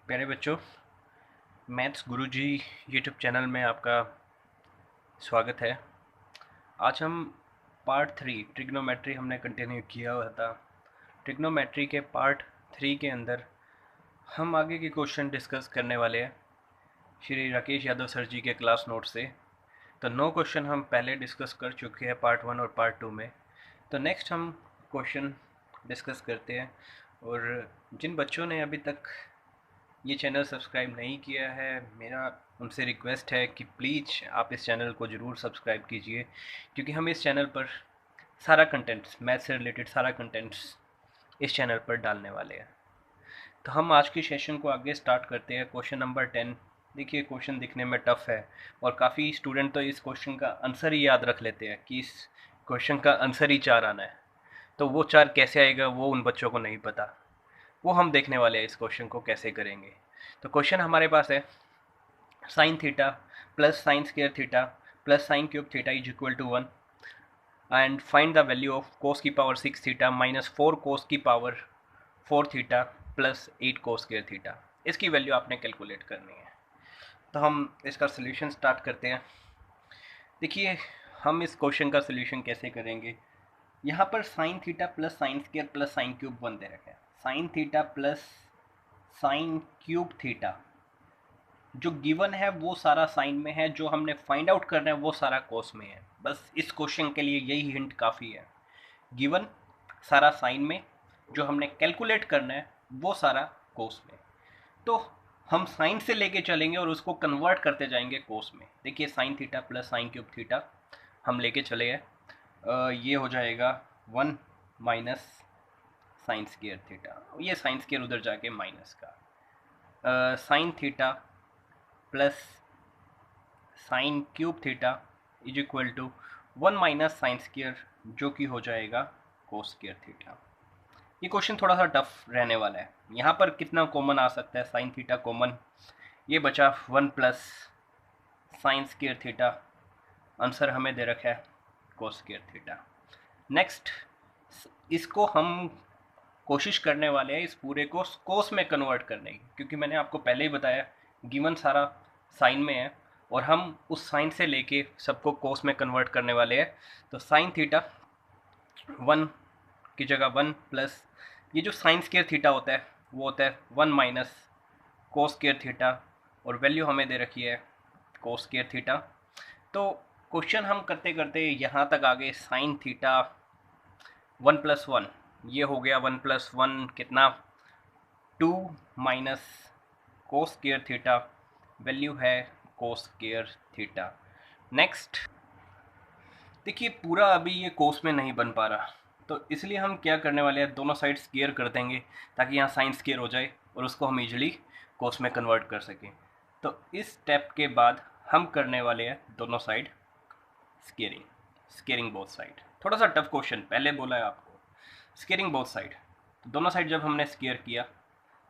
प्यारे बच्चों, मैथ्स गुरुजी YouTube channel में आपका स्वागत है। आज हम पार्ट 3 ट्रिग्नोमेट्री हमने कंटिन्यू किया हुआ था। ट्रिग्नोमेट्री के पार्ट 3 के अंदर हम आगे के क्वेश्चन डिस्कस करने वाले हैं श्री राकेश यादव सर जी के क्लास नोट से। तो 9 क्वेश्चन हम पहले डिस्कस कर चुके हैं पार्ट 1 और पार्ट 2 में। तो नेक्स्ट हम क्वेश्चन डिस्कस करते हैं। और जिन बच्चों ने अभी तक ये चैनल सब्सक्राइब नहीं किया है, मेरा उनसे रिक्वेस्ट है कि प्लीज़ आप इस चैनल को ज़रूर सब्सक्राइब कीजिए, क्योंकि हम इस चैनल पर सारा कंटेंट्स, मैथ से रिलेटेड सारा कंटेंट्स इस चैनल पर डालने वाले हैं। तो हम आज की सेशन को आगे स्टार्ट करते हैं। Question number 10। देखिए, क्वेश्चन दिखने में टफ है और काफ़ी स्टूडेंट तो इस क्वेश्चन का आंसर ही याद रख लेते हैं कि इस क्वेश्चन का आंसर ही 4 आना है। तो वो 4 कैसे आएगा वो उन बच्चों को नहीं पता। वो हम देखने वाले हैं इस क्वेश्चन को कैसे करेंगे। तो क्वेश्चन हमारे पास है sine theta plus sine square theta plus sine cube theta is equal to 1 and find the value of cos की पावर 6 थीटा माइनस 4 कोस की power 4 theta plus 8 cos square theta. इसकी वैल्यू आपने calculate करनी है। तो हम इसका solution start करते हैं। देखिए, हम इस क्वेश्चन का सोल्यूशन कैसे करेंगे। यहाँ पर sign theta plus sine square plus sine cube 1 दे रखे हैं। Sign theta plus sine cube theta जो गिवन है वो सारा साइन में है, जो हमने फाइंड आउट करना है वो सारा कोस में है। बस इस क्वेश्चन के लिए यही हिंट काफ़ी है। गिवन सारा साइन में, जो हमने कैलकुलेट करना है वो सारा कोस में। तो हम साइन से लेके चलेंगे और उसको कन्वर्ट करते जाएंगे कोस में। देखिए, sine theta plus sine cube theta हम लेके चले हैं। ये हो जाएगा 1 माइनस साइन स्क्वायर थीटा। ये साइन स्क्वायर उधर जाके माइनस का sine theta plus sine cube theta is equal to 1 minus sine square, जो कि हो जाएगा कोस स्क्वायर थीटा। ये क्वेश्चन थोड़ा सा टफ रहने वाला है। यहाँ पर कितना कॉमन आ सकता है, साइन थीटा कॉमन, ये बचा 1 plus sine square theta. Answer हमें दे रखा है कोस स्क्वायर थीटा। नेक्स्ट, इसको हम कोशिश करने वाले हैं इस पूरे को कोस में कन्वर्ट करने की, क्योंकि मैंने आपको पहले ही बताया गिवन सारा साइन में है और हम उस साइन से लेके सबको कोस में कन्वर्ट करने वाले हैं। तो साइन थीटा 1 की जगह 1 प्लस ये जो साइन स्क्वायर थीटा होता है वो होता है 1 माइनस कोस स्क्वायर थीटा, और वैल्यू हमें दे रखी है कोस स्क्वायर थीटा। तो क्वेश्चन हम करते करते यहाँ तक आ गए। साइन थीटा 1 प्लस 1, ये हो गया 1 प्लस 1 कितना 2 minus cos square theta, value है कोस स्क्वायर थीटा। नेक्स्ट, देखिए पूरा अभी ये कोस में नहीं बन पा रहा, तो इसलिए हम क्या करने वाले हैं, दोनों साइड स्क्वायर कर देंगे ताकि यहाँ साइन स्क्वायर हो जाए और उसको हम इजीली कोस में कन्वर्ट कर सकें। तो इस स्टेप के बाद हम करने वाले हैं दोनों side squaring, squaring both side. थोड़ा सा टफ क्वेश्चन, पहले बोला है आपको, स्क्वेयरिंग बोथ साइड। तो दोनों साइड जब हमने स्क्वेयर किया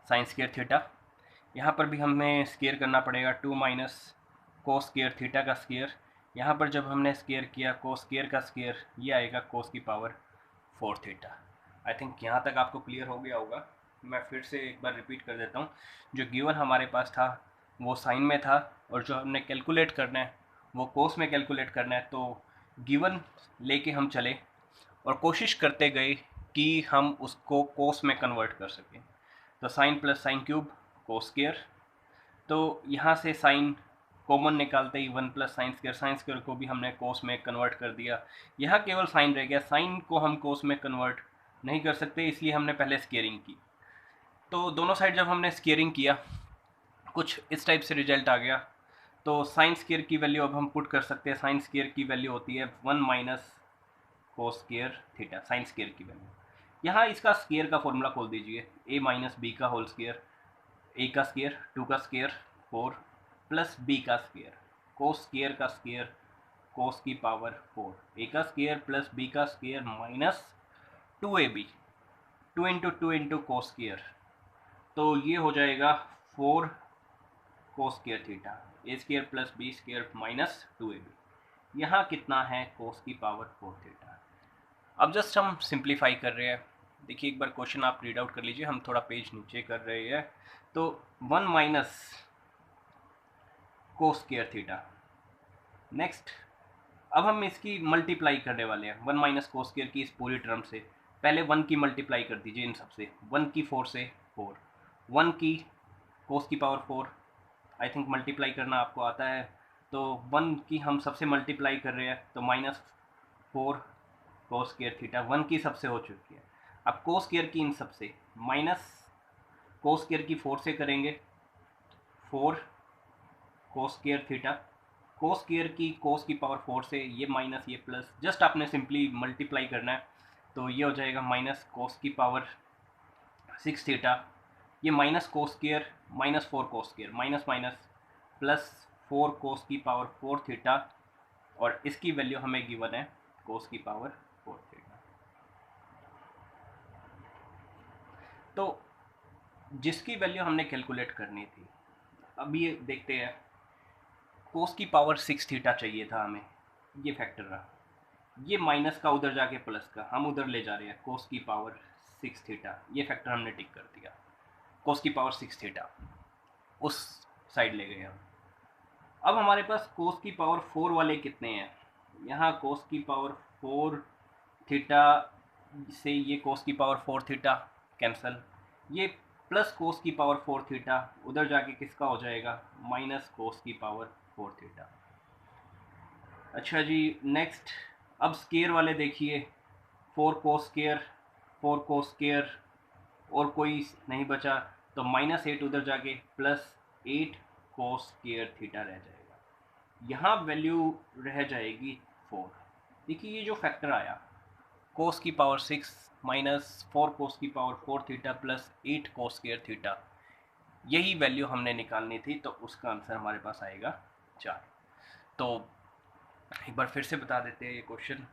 साइन स्क्वेयर थीटा, यहाँ पर भी हमें स्क्वेयर करना पड़ेगा 2 माइनस कोस स्क्वेयर थीटा का स्क्वेयर। यहाँ पर जब हमने स्क्वेयर किया कोस स्क्वेयर का स्क्वेयर, ये आएगा कोस की पावर 4 थीटा। आई थिंक यहाँ तक आपको क्लियर हो गया होगा। मैं फिर से एक बार रिपीट कर देता हूँ। जो गिवन हमारे पास था वो साइन में था, और जो हमने कैलकुलेट करना है वो कोस में कैलकुलेट करना है। तो गिवन लेके हम चले और कोशिश करते गए कि हम उसको कोस में कन्वर्ट कर सकें। तो sine plus sine cube cos square, तो यहाँ से साइन कॉमन निकालते ही 1 प्लस साइन स्क्वायर को भी हमने कोस में कन्वर्ट कर दिया। यहाँ केवल साइन रह गया, साइन को हम कोस में कन्वर्ट नहीं कर सकते, इसलिए हमने पहले स्क्वेयरिंग की। तो दोनों साइड जब हमने स्क्वेयरिंग किया कुछ इस टाइप से रिजल्ट आ गया। तो साइन स्क्वायर की वैल्यू अब हम पुट कर सकते हैं। साइन स्क्वायर की वैल्यू होती है 1 minus cos square theta, sine square की वैल्यू। यहाँ इसका स्क्वायर का फॉर्मूला खोल दीजिए, a माइनस बी का होल स्क्वायर, a का स्क्वायर 2 का स्क्वायर 4 प्लस b का स्क्वायर कोस स्क्वायर का स्क्वायर कोस की पावर 4, a का स्क्वायर प्लस b का square minus 2ab, 2 into 2 into cos square. तो ये हो जाएगा 4 कोस square theta, a square plus b square minus 2ab। यहाँ कितना है कोस की पावर 4 थीटा। अब जस्ट हम सिंप्लीफाई कर रहे हैं। देखिए एक बार क्वेश्चन आप रीड आउट कर लीजिए, हम थोड़ा पेज नीचे कर रहे हैं। तो 1 minus cos square theta. Next अब हम इसकी मल्टीप्लाई करने वाले हैं 1 माइनस कोस स्क्वायर की इस पूरी टर्म से। पहले 1 की मल्टीप्लाई कर दीजिए इन सबसे, 1 की 4 से 4, 1 की कोस की पावर 4, आई थिंक मल्टीप्लाई करना आपको आता है। तो 1 की हम सबसे मल्टीप्लाई कर रहे हैं तो -4 कोस स्क्वायर थीटा 1 की सबसे हो चुकी है। अब कोस स्क्वायर की इन सबसे माइनस कोस स्क्वायर की 4 से करेंगे 4 कोस स्क्वायर थीटा, कोस स्क्वायर की कोस की पावर 4 से ये माइनस ये प्लस, जस्ट आपने सिंपली मल्टीप्लाई करना है। तो ये हो जाएगा माइनस कोस की पावर 6 थीटा, ये minus cos square -4 cos square minus minus plus 4 cos की पावर 4 थीटा, और इसकी वैल्यू हमें गिवन है कोस की पावर 4 थीटा। तो जिसकी वैल्यू हमने कैलकुलेट करनी थी, अब ये देखते हैं। कोस की पावर 6 थीटा चाहिए था हमें, ये फैक्टर रहा, ये माइनस का उधर जाके प्लस का हम उधर ले जा रहे हैं, कोस की पावर 6 थीटा, ये फैक्टर हमने टिक कर दिया। कोस की पावर 6 थीटा उस साइड ले गए हम। अब हमारे पास कोस की पावर 4 वाले कितने हैं, यहाँ कोस की पावर 4 थीटा से ये कोस की पावर 4 थीटा कैंसल, ये प्लस कोस की पावर 4 थीटा उधर जाके किसका हो जाएगा, माइनस कोस की पावर 4 थीटा। अच्छा जी, नेक्स्ट अब स्केयर वाले देखिए, 4 कोस स्केयर 4 कोस स्केयर, और कोई नहीं बचा, तो -8 उधर जाके प्लस 8 कोस स्केयर थीटा रह जाएगा। यहाँ वैल्यू रह जाएगी 4। देखिए ये जो फैक्टर आया कोस की पावर 6 -4 कोस की power 4 theta plus 8 cos square theta, यही वैल्यू हमने निकालनी थी, तो उसका आंसर हमारे पास आएगा 4। तो एक बार फिर से बता देते हैं, ये क्वेश्चन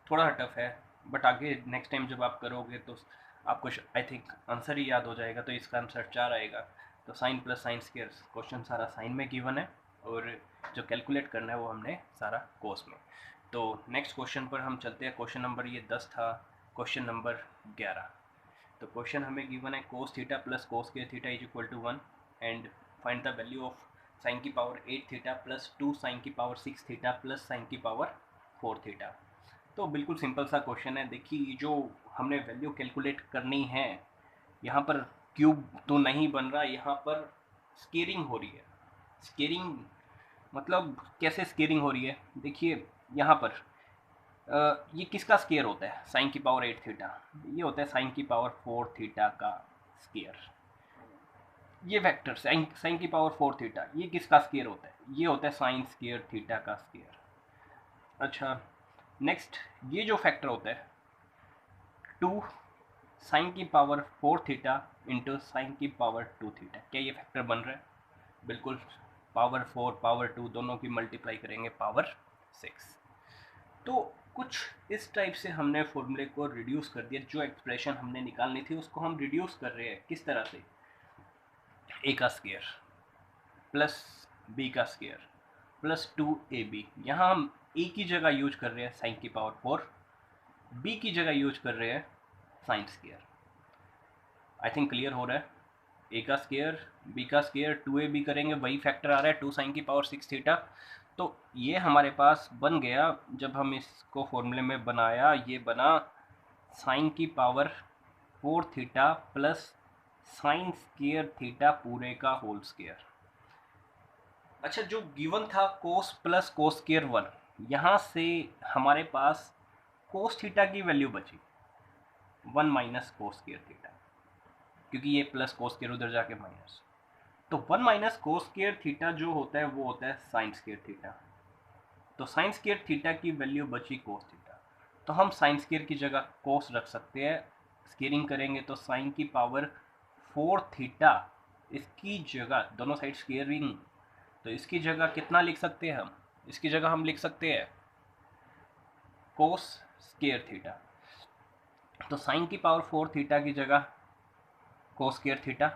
थोड़ा टफ है, बट आगे नेक्स्ट टाइम जब आप करोगे तो आपको आई थिंक आंसर ही याद हो जाएगा। तो इसका आंसर 4 आएगा। तो sine plus sine square, question सारा साइन में गिवन है, और जो कैलकुलेट करना है वो हमने सारा कोस में। तो नेक्स्ट क्वेश्चन पर हम चलते हैं। क्वेश्चन नंबर ये 10 था। Question number 11। तो क्वेश्चन हमें गिवन है cos theta plus cos square theta is equal to 1 and find the value of sine की पावर 8 थीटा प्लस 2 साइन की पावर 6 थीटा प्लस साइन की पावर 4 थीटा। तो बिल्कुल सिंपल सा क्वेश्चन है। देखिए जो हमने वैल्यू कैलकुलेट करनी है, यहाँ पर क्यूब तो नहीं बन रहा, यहाँ पर स्केयरिंग हो रही है। स्केयरिंग मतलब कैसे स्केयरिंग हो रही है, देखिए यहाँ पर ये किसका स्केयर होता है, साइन की पावर 8 थीटा, ये होता है साइन की पावर 4 थीटा का स्केयर। ये वेक्टर साइन की पावर 4 थीटा, ये किसका स्केयर होता है, ये होता है साइन स्केयर थीटा का स्केयर। अच्छा नेक्स्ट, ये जो फैक्टर होता है 2 साइन की पावर 4 थीटा इंटू साइन की पावर 2 थीटा, क्या ये फैक्टर बन रहा है, बिल्कुल। पावर 4 पावर 2 दोनों की मल्टीप्लाई करेंगे पावर 6। तो कुछ इस टाइप से हमने फॉर्मूले को रिड्यूस कर दिया। जो एक्सप्रेशन हमने निकालनी थी उसको हम रिड्यूस कर रहे हैं किस तरह से, ए का स्केयर प्लस बी का स्केयर प्लस 2ab। यहाँ हम ए की जगह यूज कर रहे हैं साइन की पावर 4, बी की जगह यूज कर रहे हैं sine square. I think clear हो रहा है। ए का स्केयर बी का स्केयर 2ab करेंगे, वही फैक्टर आ रहा है 2 साइन की पावर 6 थीटा। तो ये हमारे पास बन गया, जब हम इसको फॉर्मूले में बनाया ये बना साइन की power 4 theta plus sign square theta पूरे का होल स्केयर। अच्छा जो गिवन था कोस प्लस कोस स्केयर 1, यहाँ से हमारे पास कोस थीटा की वैल्यू बची 1 माइनस कोस स्केयर थीटा, क्योंकि ये प्लस कोस स्केयर उधर जाके माइनस। तो 1 माइनस कोस स्केयर थीटा जो होता है वो होता है साइन स्केयर थीटा। तो साइन स्केयर थीटा की वैल्यू बची कोस थीटा, तो हम साइन स्केयर की जगह कोस रख सकते हैं। स्केयरिंग करेंगे तो साइन की पावर 4 थीटा, इसकी जगह दोनों साइड स्केयरिंग, तो इसकी जगह कितना लिख सकते हैं हम, इसकी जगह हम लिख सकते हैं कोस स्केयर थीटा। तो साइन की पावर 4 थीटा की जगह कोस स्केयर थीटा,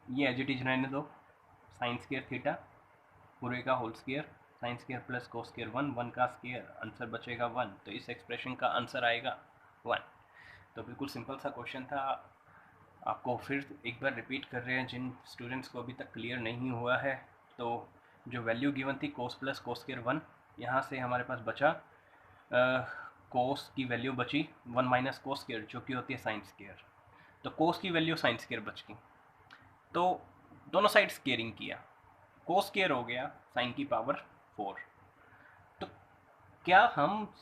ये एज इट इज रहने दो, साइन स्केयर थीटा पूरे का whole square, sine square plus cos square 1 का स्केयर, आंसर बचेगा 1। तो इस एक्सप्रेशन का आंसर आएगा 1। तो बिल्कुल सिंपल सा क्वेश्चन था। आपको फिर एक बार रिपीट कर रहे हैं जिन स्टूडेंट्स को अभी तक क्लियर नहीं हुआ है। तो जो वैल्यू गिवन थी कोस प्लस कोस स्क्वायर 1, यहाँ से हमारे पास बचा कोस की वैल्यू बची 1 माइनस कोस स्क्वायर जो कि होती है साइन स्क्वायर। तो कोस की वैल्यू साइन स्क्वायर बच गई, तो दोनों साइड स्क्वेयरिंग किया, कोस स्क्वायर हो गया साइन की पावर 4। तो क्या हम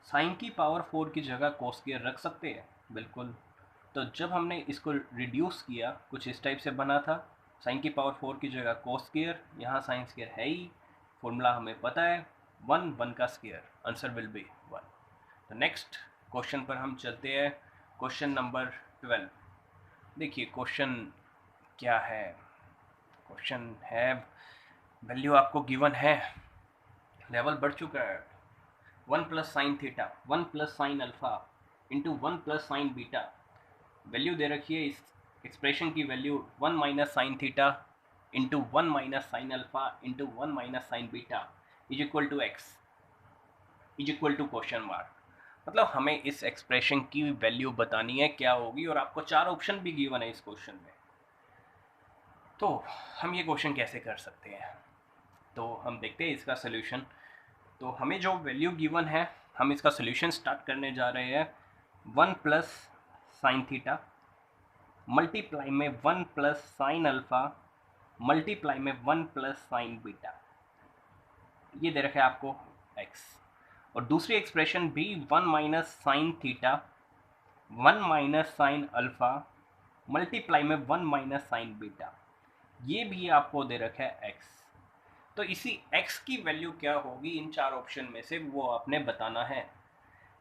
साइन की पावर 4 की जगह कोस स्क्वायर रख सकते हैं? बिल्कुल। तो जब हमने इसको रिड्यूस किया कुछ इस टाइप से बना था, साइन की पावर 4 की जगह कोस स्क्वायर, यहाँ साइन स्क्वायर है ही, फॉर्मूला हमें पता है 1 1 का स्क्वायर, आंसर विल बी 1। तो नेक्स्ट क्वेश्चन पर हम चलते हैं, क्वेश्चन नंबर 12। देखिए क्वेश्चन क्या है, क्वेश्चन है वैल्यू आपको गिवन है, लेवल बढ़ चुका है, 1 plus sine theta 1 plus sine alpha into 1 plus sine beta. Value दे रखी है, इस एक्सप्रेशन की value 1 minus sine theta into 1 minus sine alpha into 1 minus sine beta is equal to X is equal to question mark. मतलब हमें इस expression की value बतानी है क्या होगी, और आपको 4 ऑप्शन भी गिवन है इस क्वेश्चन में। तो हम ये क्वेश्चन कैसे कर सकते हैं, तो हम देखते हैं इसका सोल्यूशन। तो हमें जो वैल्यू गिवन है हम इसका सोल्यूशन स्टार्ट करने जा रहे हैं। 1 प्लस साइन थीटा मल्टीप्लाई में 1 प्लस साइन अल्फा मल्टीप्लाई में 1 प्लस साइन बीटा, ये दे रखा है आपको x। और दूसरी एक्सप्रेशन भी 1 minus sine theta 1 minus sine alpha multiply में 1 माइनस साइन बीटा, ये भी आपको दे रखा है x। तो इसी x की वैल्यू क्या होगी इन 4 ऑप्शन में से, वो आपने बताना है।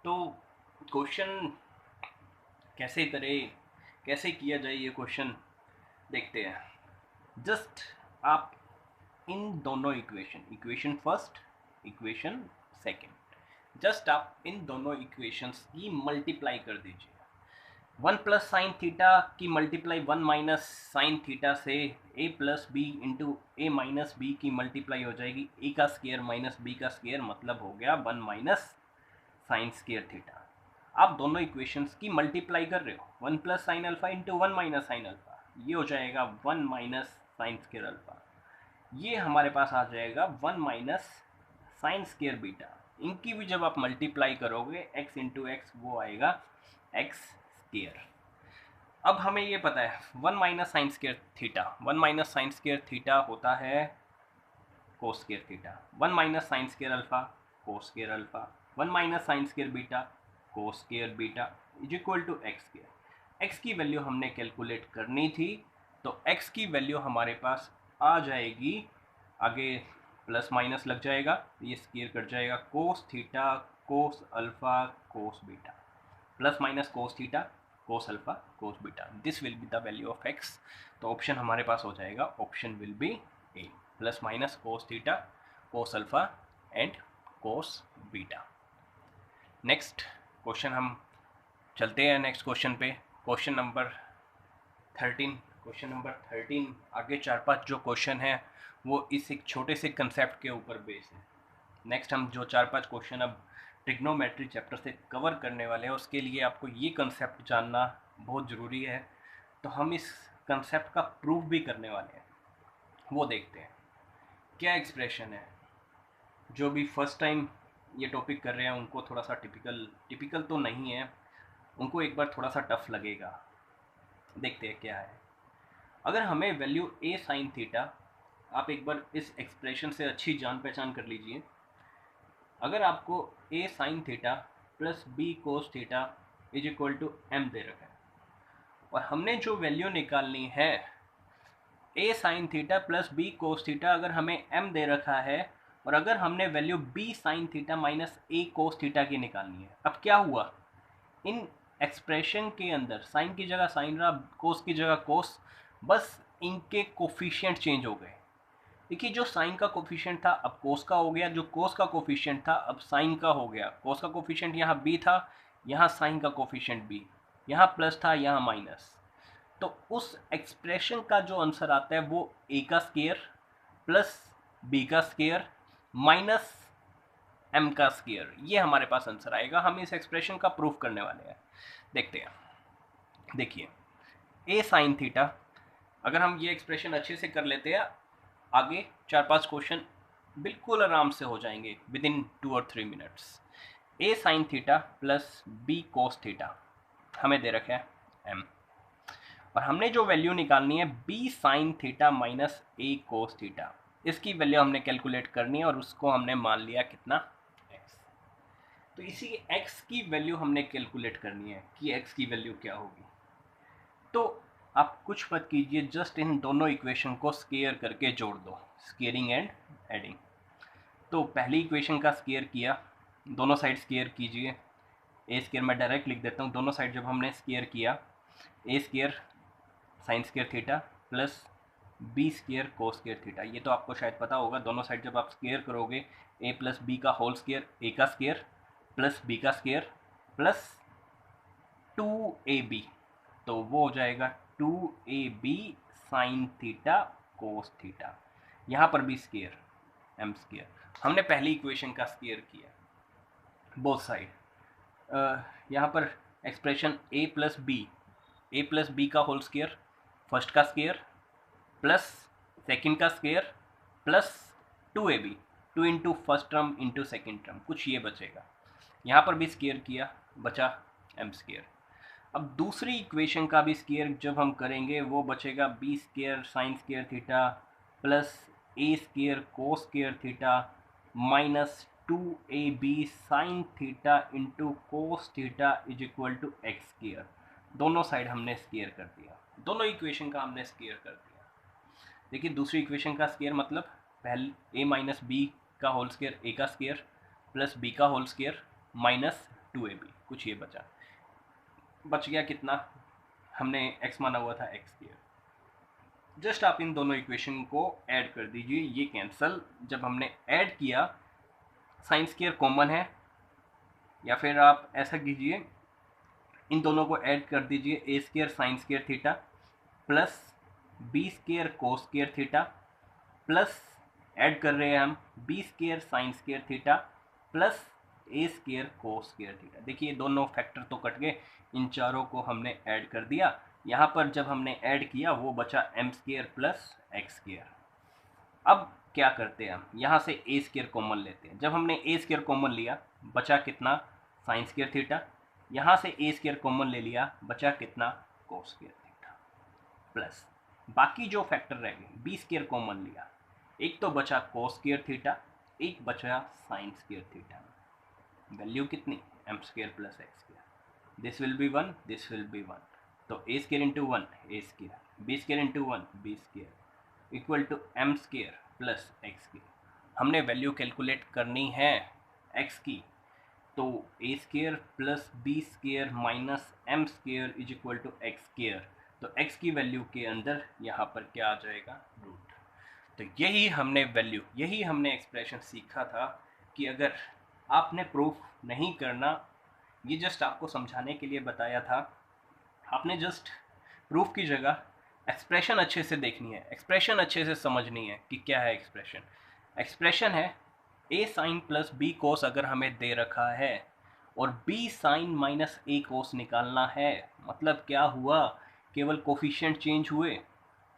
तो क्वेश्चन कैसे करें, कैसे किया जाए ये क्वेश्चन देखते हैं। जस्ट आप इन दोनों equation first equation second, just आप इन दोनों इक्वेशंस की मल्टीप्लाई कर दीजिए। 1 प्लस साइन थीटा की मल्टीप्लाई 1 माइनस साइन थीटा से a plus b into a minus b की मल्टीप्लाई हो जाएगी a का स्क्वायर माइनस b का स्क्वायर, मतलब हो गया 1 माइनस साइन स्क्वायर थीटा। आप दोनों इक्वेशंस की मल्टीप्लाई कर रहे हो, 1 plus sine alpha into 1 minus sine alpha, ये हो जाएगा 1 माइनस साइन स्क्वायर अल्फा। ये हमारे पास आ जाएगा 1 माइनस साइन स्क्वायर बीटा। इनकी भी जब आप मल्टीप्लाई करोगे x इंटू एक्स, वो आएगा x स्क्वायर। अब हमें ये पता है 1 minus sine square theta, 1 minus sine square theta होता है cos square theta, 1 minus sine square alpha cos square alpha, 1 minus sine square beta cos square beta is equal to x square. X की value हमने calculate करनी थी, तो x की value हमारे पास आ जाएगी, आगे प्लस माइनस लग जाएगा, ये स्क्वायर कट जाएगा, cos theta cos alpha cos beta, plus minus cos theta cos alpha cos beta, this will be the value of x. तो ऑप्शन हमारे पास हो जाएगा, option will be A, plus minus cos theta cos alpha and cos beta. Next question हम चलते हैं next question पे, question number 13। Question number 13 आगे 4-5 जो क्वेश्चन है वो इस एक छोटे से कंसेप्ट के ऊपर बेस है। नेक्स्ट हम जो 4-5 क्वेश्चन अब ट्रिग्नोमेट्री चैप्टर से कवर करने वाले हैं, उसके लिए आपको ये कंसेप्ट जानना बहुत ज़रूरी है। तो हम इस कंसेप्ट का प्रूफ भी करने वाले हैं, वो देखते हैं। क्या एक्सप्रेशन है, जो भी फर्स्ट टाइम ये टॉपिक कर रहे हैं उनको थोड़ा सा टिपिकल तो नहीं है, उनको एक बार थोड़ा सा टफ लगेगा। देखते हैं क्या है। अगर हमें वैल्यू a साइन थीटा, आप एक बार इस एक्सप्रेशन से अच्छी जान पहचान कर लीजिए। अगर आपको a sine theta plus b cos theta is equal to m दे रखा है, और हमने जो वैल्यू निकालनी है a sine theta plus b cos theta, अगर हमें m दे रखा है, और अगर हमने value b sine theta minus a cos theta की निकालनी है। अब क्या हुआ, इन एक्सप्रेशन के अंदर साइन की जगह साइन रहा, कोस की जगह कोस, बस इनके कोफिशिएंट चेंज हो गए। देखिए जो साइन का कोफिशिएंट था अब कोस का हो गया, जो कोस का कोफिशिएंट था अब साइन का हो गया। कोस का कोफिशिएंट यहाँ b था, यहाँ साइन का कोफिशिएंट b, यहाँ प्लस था यहाँ माइनस। तो उस एक्सप्रेशन का जो आंसर आता है वो a का स्क्वायर प्लस b का स्क्वायर माइनस m का स्क्वायर, ये हमारे पास आंसर आएगा। हम इस एक्सप्रेशन का प्रूफ करने वाले हैं। देखते हैं। देखिए ए साइन थीटा, अगर हम ये एक्सप्रेशन अच्छे से कर लेते हैं, आगे 4-5 क्वेश्चन बिल्कुल आराम से हो जाएंगे विद इन 2 और 3 minutes. A sine theta plus B cos theta हमें दे रखा है एम, और हमने जो वैल्यू निकालनी है बी साइन थीटा माइनस ए कोस थीटा, इसकी वैल्यू हमने कैलकुलेट करनी है और उसको हमने मान लिया कितना, एक्स। तो इसी एक्स की वैल्यू हमने कैलकुलेट करनी है कि एक्स की वैल्यू क्या होगी। तो आप कुछ मत कीजिए, जस्ट इन दोनों इक्वेशन को स्केयर करके जोड़ दो, स्केयरिंग एंड एडिंग। तो पहली इक्वेशन का स्केयर किया, दोनों साइड स्केयर कीजिए। ए स्केयर मैं डायरेक्ट लिख देता हूँ, दोनों साइड जब हमने स्केयर किया, A square sine square theta plus B square cos square theta, ये तो आपको शायद पता होगा। दोनों साइड जब आप स्केयर करोगे, ए प्लस बी का होल स्केयर, ए का स्केयर प्लस बी का स्केयर प्लस 2ab, तो वो हो जाएगा 2ab sine theta cos theta. यहाँ पर भी स्केयर एम स्केयर, हमने पहली इक्वेशन का स्केयर किया बोथ साइड। यहाँ पर एक्सप्रेशन ए प्लस बी का होल स्केयर, फर्स्ट का स्केयर प्लस सेकंड का square plus 2ab, 2 into first term into second term, कुछ ये बचेगा। यहाँ पर भी स्केयर किया, बचा एम स्केयर। अब दूसरी इक्वेशन का भी स्केयर जब हम करेंगे, वो बचेगा b square sine square theta plus A square cos square theta minus 2ab sine theta into cos theta is equal to x square. दोनों साइड हमने स्केयर कर दिया, दोनों इक्वेशन का हमने स्केयर कर दिया। देखिए दूसरी इक्वेशन का स्केयर मतलब पहले ए माइनस बी का होल स्केयर, ए का स्केयर प्लस बी का होल स्केयर माइनस 2ab, कुछ ये बच गया कितना, हमने x माना हुआ था एक्स स्केयर। जस्ट आप इन दोनों इक्वेशन को ऐड कर दीजिए, ये कैंसल। जब हमने ऐड किया, साइन स्केयर कॉमन है, या फिर आप ऐसा कीजिए, इन दोनों को ऐड कर दीजिए, A square sine square theta plus B square cos square theta प्लस ऐड कर रहे हैं हम B square sine square theta plus ए स्केयर कोस स्केयर थीटा। देखिए दोनों फैक्टर तो कट गए, इन चारों को हमने ऐड कर दिया। यहाँ पर जब हमने ऐड किया वो बचा m square plus x square. अब क्या करते हैं हम, यहाँ से ए स्केयर कॉमन लेते हैं। जब हमने ए स्केयर कॉमन लिया, बचा कितना, साइन स्केयर थीटा। यहाँ से ए स्केयर कॉमन ले लिया, बचा कितना, कोस स्केयर थीटा प्लस बाकी जो फैक्टर रह गए, बी स्केयर कॉमन लिया, एक तो बचा कोस स्केयर थीटा, एक बचा साइन स्केयर थीटा। वैल्यू कितनी, M square plus x square, this will be 1, this will be 1, तो A square into 1 A square, B square into 1 B square equal to M square plus x square. हमने value calculate करनी है X की, तो A square plus B square minus M square is equal to x square. तो x की value के अंदर यहाँ पर क्या आ जाएगा, रूट। तो यही हमने वैल्यू, यही हमने एक्सप्रेशन सीखा था कि अगर आपने प्रूफ नहीं करना, ये जस्ट आपको समझाने के लिए बताया था। आपने जस्ट प्रूफ की जगह एक्सप्रेशन अच्छे से देखनी है, एक्सप्रेशन अच्छे से समझनी है कि क्या है एक्सप्रेशन। एक्सप्रेशन है a साइन प्लस b कोस अगर हमें दे रखा है और b साइन माइनस a कोस निकालना है, मतलब क्या हुआ, केवल कोफिशिएंट चेंज हुए,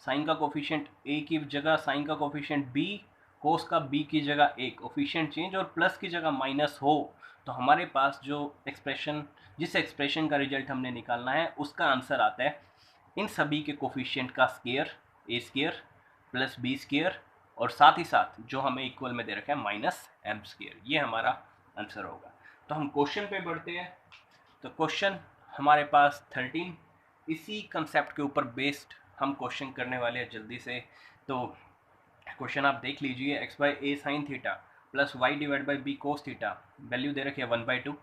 साइन का कोफिशिएंट a की जगह साइन का कोफिशिएंट b, कोस का b की जगह a, कोफिशिएंट चेंज और प्लस की जगह माइनस हो, तो हमारे पास जो एक्सप्रेशन, जिस एक्सप्रेशन का रिजल्ट हमने निकालना है उसका आंसर आता है इन सभी के कोफिशिएंट का square, a square plus b square और साथ ही साथ जो हमें इक्वल में दे रखा है माइनस m स्केयर, ये हमारा आंसर होगा। तो हम क्वेश्चन पे बढ़ते हैं। तो क्वेश्चन हमारे पास 13, इसी कंसेप्ट के ऊपर बेस्ड हम क्वेश्चन करने वाले हैं जल्दी से। तो क्वेश्चन आप देख लीजिए, X by A sine theta plus Y divide by B cos theta, value दे रखी है 1/2,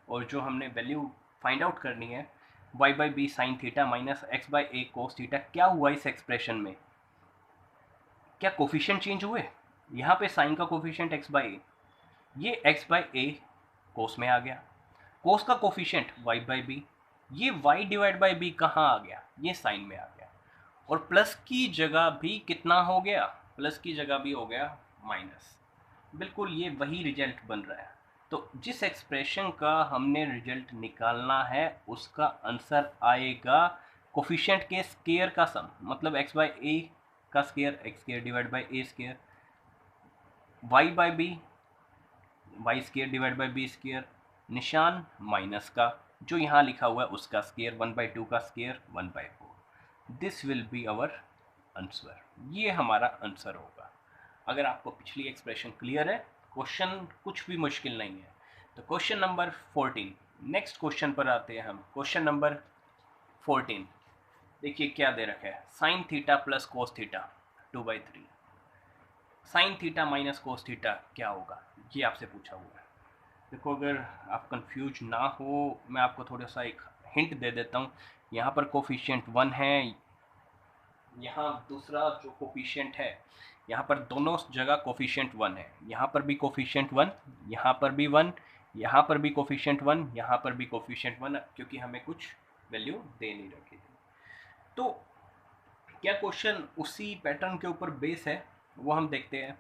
और जो हमने वैल्यू फाइंड आउट करनी है y by b sine theta minus x by a cos theta. क्या हुआ इस एक्सप्रेशन में, क्या कोफिशिएंट चेंज हुए, यहाँ पे साइन का कोफिशिएंट एक्स बाई ए, ये एक्स बाई ए कोस में आ गया, कोस का कोफिशिएंट वाई बाई बी, ये y डिवाइड बाई बी कहाँ आ गया, ये साइन में आ गया, और प्लस की जगह भी कितना हो गया, प्लस की जगह भी हो गया माइनस। बिल्कुल ये वही रिजल्ट बन रहा है। तो जिस एक्सप्रेशन का हमने रिजल्ट निकालना है उसका आंसर आएगा कोफिशिएंट के स्केयर का सम, मतलब x बाई ए का square, x square divide by a square, y by b, y square divide by b square, निशान माइनस का जो यहाँ लिखा हुआ है उसका स्केयर, 1/2 का square 1/4। This will be our answer. ये हमारा आंसर होगा। अगर आपको पिछली एक्सप्रेशन क्लियर है, क्वेश्चन कुछ भी मुश्किल नहीं है। तो क्वेश्चन नंबर 14, नेक्स्ट क्वेश्चन पर आते हैं हम। क्वेश्चन नंबर 14 देखिए क्या दे रखा है, sine theta plus cos theta 2/3। Sign theta minus cos theta क्या होगा, ये आपसे पूछा हुआ है। देखो, अगर आप कंफ्यूज ना हो, मैं आपको थोड़ा सा एक हिंट दे देता हूँ। यहाँ पर कोफिशिएंट 1 है, यहाँ दूसरा जो कोफिशिएंट है, यहाँ पर दोनों जगह कोफिशिएंट 1 है। यहाँ पर भी कोफिशिएंट 1, यहाँ पर भी 1, यहाँ पर भी कोफिशिएंट 1, यहाँ पर भी कोफिशिएंट 1, क्योंकि हमें कुछ वैल्यू दे नहीं रखी थी। तो क्या क्वेश्चन उसी पैटर्न के ऊपर बेस है, वो हम देखते हैं।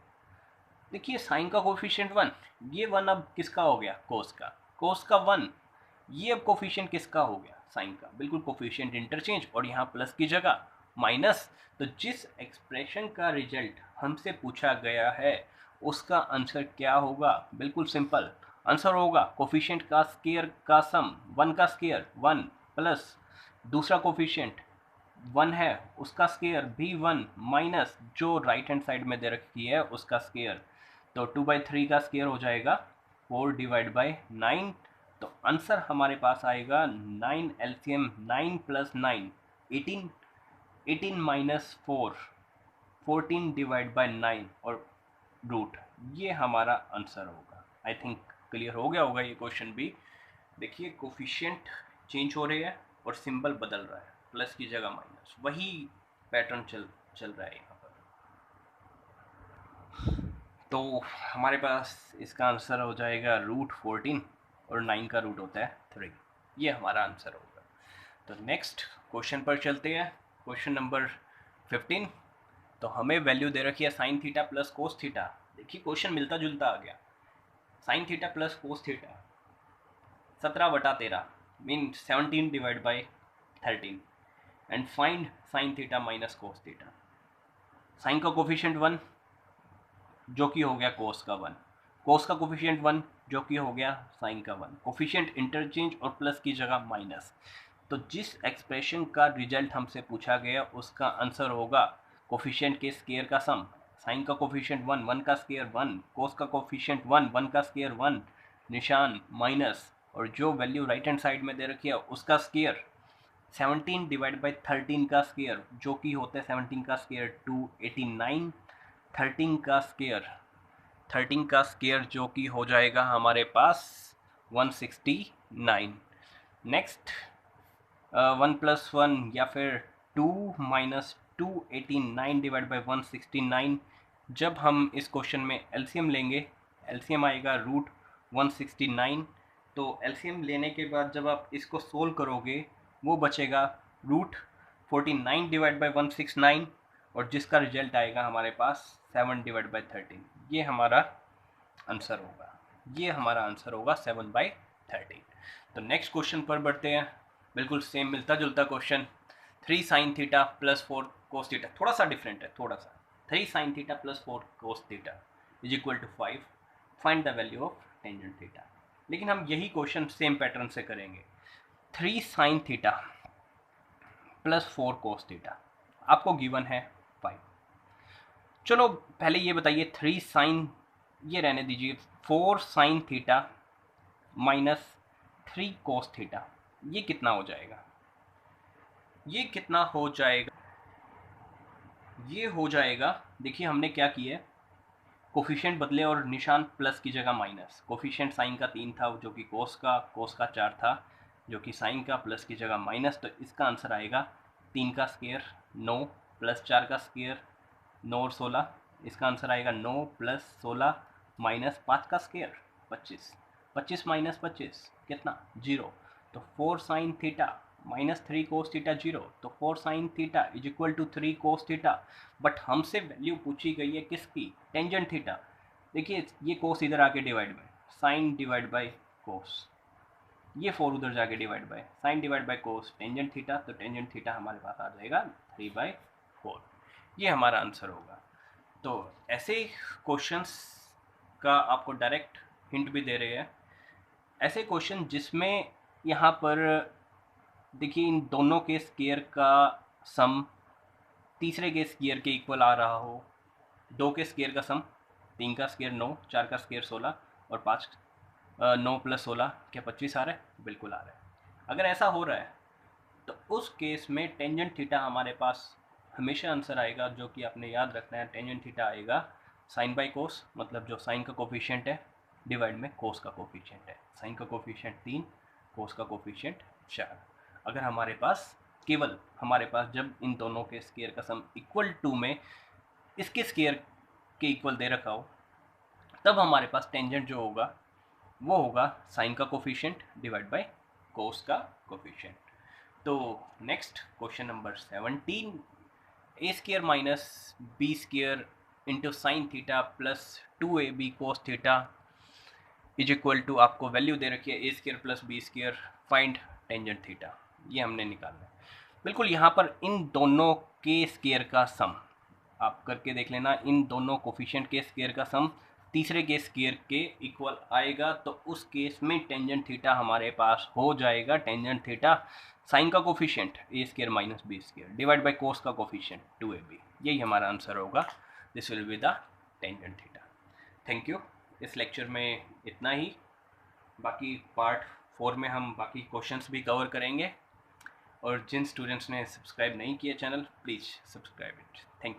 देखिए, साइन का कोफिशिएंट 1, ये 1 अब किसका हो गया, कोस का। कोस का 1, ये अब कोफिशिएंट किसका हो गया, साइन का। बिल्कुल कोफिशिएंट इंटरचेंज, और यहाँ प्लस की जगह माइनस। तो जिस एक्सप्रेशन का रिजल्ट हमसे पूछा गया है उसका आंसर क्या होगा, बिल्कुल सिंपल आंसर होगा कोफिशिएंट का स्केयर का सम, 1 का स्केयर 1 प्लस दूसरा कोफिशिएंट 1 है उसका स्केयर भी 1 माइनस जो राइट हैंड साइड में दे रखी है उसका स्केयर। तो 2/3 का स्केयर हो जाएगा 4 डिवाइड बाई 9। तो आंसर हमारे पास आएगा 9 LCM 9 plus 9 18, 18 minus 4 14 divide by 9 और रूट। ये हमारा आंसर होगा। आई थिंक क्लियर हो गया होगा ये क्वेश्चन भी। देखिए, कोफिशिएंट चेंज हो रहे हैं और सिंबल बदल रहा है, प्लस की जगह माइनस, वही पैटर्न चल रहा है यहाँ पर। तो हमारे पास इसका आंसर हो जाएगा रूट 14, और 9 का रूट होता है 3। ये हमारा आंसर होगा। तो नेक्स्ट क्वेश्चन पर चलते हैं। Question number 15। तो हमें वैल्यू दे रखी है sine theta plus cos theta. देखिए, क्वेश्चन मिलता जुलता आ गया। Sine theta plus cos theta 17/13 mean 17 divide by 13 and find sine theta minus cos theta. Sine का कोफिशिएंट 1 जो कि हो गया कोस का 1, कोस का कोफिशिएंट 1 जो कि हो गया साइन का 1, कोफिशिएंट इंटरचेंज और प्लस की जगह माइनस। तो जिस एक्सप्रेशन का रिजल्ट हमसे पूछा गया उसका आंसर होगा कोफिशिएंट के स्केयर का सम। साइन का कोफिशिएंट 1, 1 का स्केयर 1, कोस का कोफिशिएंट 1, 1 का स्केयर 1, निशान माइनस, और जो वैल्यू राइट हैंड साइड में दे रखी है उसका स्केयर 17 डिवाइड बाई 13 का स्केयर जो कि होता है 17 का स्केयर 289, 13 का स्केयर जो कि हो जाएगा हमारे पास 169। नेक्स्ट 1 प्लस 1 या फिर 2 माइनस 289 डिवाइड बाई 169। जब हम इस क्वेश्चन में एलसीएम लेंगे, एलसीएम आएगा रूट 169। तो एलसीएम लेने के बाद जब आप इसको सोल्व करोगे वो बचेगा रूट 49 डिवाइड बाई 169, और जिसका रिजल्ट आएगा हमारे पास 7 डिवाइड बाई 13। ये हमारा आंसर होगा। ये हमारा आंसर होगा 7/13। तो नेक्स्ट क्वेश्चन पर बढ़ते हैं। बिल्कुल सेम मिलता जुलता question. 3 sine theta plus 4 cos theta, थोड़ा सा डिफरेंट है, थोड़ा सा। 3 sine theta plus 4 cos theta is equal to 5। Find the value of tangent theta. लेकिन हम यही क्वेश्चन सेम पैटर्न से करेंगे। 3 sine theta plus 4 cos theta आपको गिवन है 5। चलो पहले ये बताइए, 3 साइन, ये रहने दीजिए, 4 sine theta minus 3 cos theta, ये कितना हो जाएगा? ये कितना हो जाएगा? ये हो जाएगा, देखिए हमने क्या किया है, कोफिशिएंट बदले और निशान प्लस की जगह माइनस। कोफिशिएंट साइन का 3 था जो कि कोस का 4 था जो कि साइन का, प्लस की जगह माइनस। तो इसका आंसर आएगा 3 का स्केयर 9 प्लस 4 का स्केयर 9 और 16। इसका आंसर आएगा 9 प्लस 16 माइनस 5 का स्केयर 25। 25 माइनस 25 कितना? 0। तो 4 sine theta minus 3 cos theta 0। तो 4 sine theta is equal to 3 cos theta. But हमसे वैल्यू पूछी गई है किसकी? Tangent theta. देखिए ये कोस इधर आके डिवाइड में, साइन डिवाइड बाई कोस, ये 4 उधर जाके divide by sine divide by cos tangent theta, तो टेंजेंट थीटा हमारे पास आ जाएगा 3/4। ये हमारा आंसर होगा। तो ऐसे क्वेश्चंस का आपको डायरेक्ट हिंट भी दे रहे हैं, ऐसे क्वेश्चन जिसमें यहाँ पर देखिए इन दोनों के स्क्वायर का सम तीसरे के स्क्वायर के इक्वल आ रहा हो, 2 के स्क्वायर का सम 3 का स्क्वायर 9, 4 का स्क्वायर 16 और 5 9 + 16 क्या 25 आ रहा है? बिल्कुल आ रहा है। अगर ऐसा हो रहा है तो उस केस में टेंजेंट थीटा हमारे पास हमेशा आंसर आएगा, जो कि आपने याद रखना है। टेंजेंट थीटा आएगा साइन बाई कोस, मतलब जो साइन का कोफिशिएंट है डिवाइड में कोस का कोफिशिएंट है। साइन का कोफिशिएंट 3, कोस का कोफिशिएंट 4। अगर हमारे पास केवल हमारे पास जब इन दोनों के स्क्वायर का सम इक्वल टू में इसके स्क्वायर के इक्वल दे रखा हो, तब हमारे पास टेंजेंट जो होगा वो होगा साइन का कोफिशिएंट डिवाइड बाय कोस का कोफिशिएंट। तो next question number 17, A square minus B square into sine theta plus 2ab cos theta is equal to, आपको वैल्यू दे रखी है A square plus B square, find tangent theta, ये हमने निकालना है। बिल्कुल यहाँ पर इन दोनों के स्क्वायर का सम आप करके देख लेना, इन दोनों कोफिशिएंट के स्क्वायर का सम तीसरे के स्क्वायर के इक्वल आएगा, तो उस केस में टेंजेंट थीटा हमारे पास हो जाएगा टेंजेंट थीटा साइन का coefficient a square minus B square divide by cos का कोफिशिएंट 2ab। यही हमारा आंसर होगा। This will be the tangent theta. Thank you. इस लेक्चर में इतना ही, बाकी पार्ट 4 में हम बाकी क्वेश्चंस भी कवर करेंगे। और जिन स्टूडेंट्स ने सब्सक्राइब नहीं किया channel, please subscribe it. Thank you.